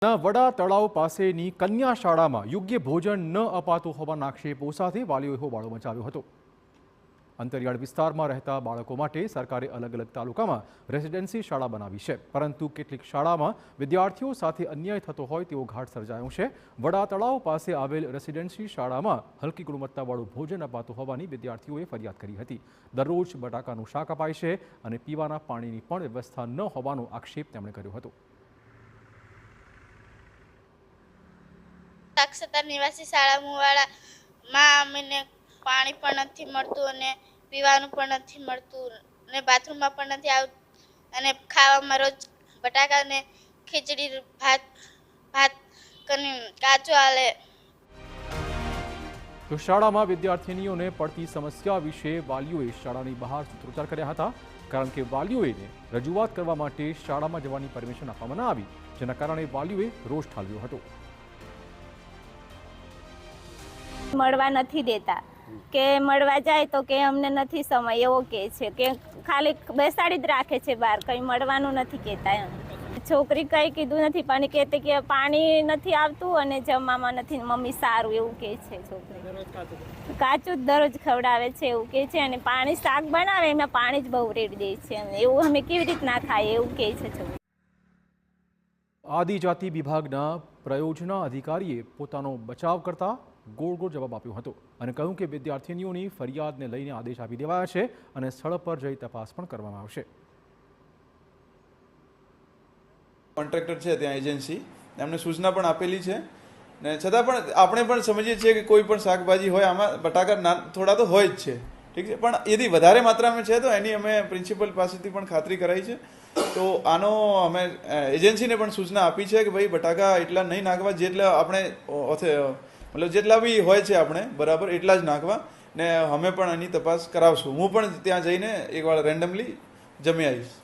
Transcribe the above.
વડા તળાવ પાસેની કન્યા શાળામાં યોગ્ય ભોજન ન અપાતું હોવાના આક્ષેપો સાથે વાલીઓએ હોબાળો મચાવ્યો હતો। અંતરિયાળ વિસ્તારમાં રહેતા બાળકો માટે સરકારે અલગ અલગ તાલુકામાં રેસિડેન્સી શાળા બનાવી છે, પરંતુ કેટલીક શાળામાં વિદ્યાર્થીઓ સાથે અન્યાય થતો હોય તેવો ઘાટ સર્જાયો છે। વડા તળાવ પાસે આવેલ રેસિડેન્સી શાળામાં હલકી ગુણવત્તાવાળું ભોજન અપાતું હોવાની વિદ્યાર્થીઓએ ફરિયાદ કરી હતી। દરરોજ બટાકાનું શાક અપાય છે અને પીવાના પાણીની પણ વ્યવસ્થા ન હોવાનો આક્ષેપ તેમણે કર્યો હતો। સાક્ષરતા નિવાસી શાળા મુવાડામાં અમને પાણી પણ નથી મળતું અને પીવાનું પણ નથી મળતું અને બાથરૂમમાં પણ નથી આવતું અને ખાવામાં રોજ બટાકા અને ખીચડી ભાત કાચો આલે। તો શાળામાં વિદ્યાર્થીનીઓને પડતી સમસ્યા વિશે વાલીઓએ શાળાની બહાર સૂત્રોચ્ચાર કર્યા હતા, કારણ કે વાલીઓએ રજૂઆત કરવા માટે શાળામાં જવાની પરમિશન આપવામાં ન આવી, જેના કારણે વાલીઓએ રોષ ઠાલવ્યો હતો। મળવા નથી દેતા કે મળવા જાય તો કે અમને નથી સમય એવો કહે છે કે ખાલી બેસાડી જ રાખે છે બહાર, કંઈ મળવાનું નથી કહેતા એમ। છોકરી કંઈ કીધું નથી પણ કહેતી કે પાણી નથી આવતું અને જમવામાં નથી, મમ્મી સારું એવું કહે છે। છોકરી કાચું જ દરરોજ ખવડાવે છે એવું કહે છે અને પાણી શાક બનાવે એમાં પાણી જ બહુ રેડી દે છે, એવું અમે કેવી રીતના ખાઈએ એવું કહે છે છોકરી। આદિજાતિ વિભાગના પ્રયોજના અધિકારીએ પોતાનો બચાવ કરતા ગોળ જવાબ આપ્યો હતો અને કહ્યું કે વિદ્યાર્થીનીઓની ફરિયાદને લઈને આદેશ આપી દેવાયા છે અને સ્થળ પર જઈ તપાસ પણ કરવામાં આવશે। કોન્ટ્રાક્ટર છે ત્યાં એજન્સી એમને સૂચના પણ આપેલી છે ને છતાં પણ આપણે પણ સમજીએ છીએ કે કોઈ પણ શાકભાજી હોય આમાં બટાકા થોડા તો હોય જ છે, ઠીક છે, પણ યદી વધારે માત્રામાં છે તો એની અમે પ્રિન્સિપલ પાસેથી પણ ખાતરી કરાઈ છે। તો આનો અમે એજન્સીને પણ સૂચના આપી છે કે ભાઈ બટાકા એટલા નહીં નાખવા જેટલા આપણે મતલબ જેટલા બી હોય છે આપણે બરાબર એટલા જ નાખવા ને અમે પણ એની તપાસ કરાવશું। હું પણ ત્યાં જઈને એકવાર રેન્ડમલી જમી આવીશ।